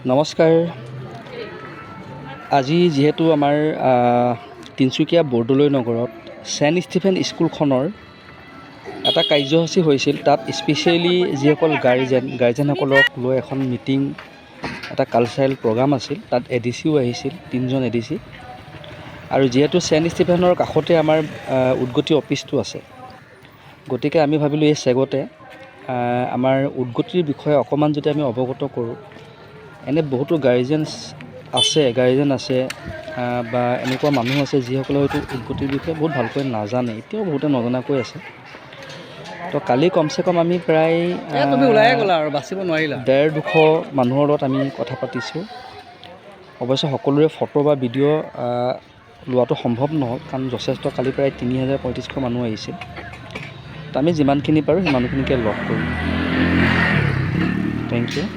নমস্কাৰ। আজি যিহেতু আমাৰ তিনিচুকীয়া বৰদলৈ নগৰত ছেণ্ট ষ্টিফেন স্কুলখনৰ এটা কাৰ্যসূচী হৈছিল। তাত স্পেচিয়েলি যিসকল গাৰ্জেনসকলক লৈ এখন মিটিং, এটা কালচাৰেল প্ৰগ্ৰাম আছিল। তাত এডিচিও আহিছিল, 3জন এডিচি। আৰু যিহেতু ছেণ্ট ষ্টিফেনৰ কাষতে আমাৰ উদগতি অফিচটো আছে, গতিকে আমি ভাবিলোঁ এই চেগতে আমাৰ উদগতিৰ বিষয়ে অকণমান যদি আমি অৱগত কৰোঁ। এনে বহুতো গাৰ্জেন আছে বা এনেকুৱা মানুহ আছে যিসকলে হয়তো উদগতিৰ বিষয়ে বহুত ভালকৈ নাজানে, এতিয়াও বহুতে নজনাকৈ আছে। তো কালি কমচে কম আমি প্ৰায় 150 মানুহৰ লগত আমি কথা পাতিছোঁ। অৱশ্যে সকলোৰে ফটো বা ভিডিঅ' লোৱাটো সম্ভৱ নহ'ল, কাৰণ যথেষ্ট কালি প্ৰায় 3000-3500 মানুহ আহিছিল। তো আমি যিমানখিনি পাৰোঁ সিমানখিনিকে লগ কৰিম। Thank U.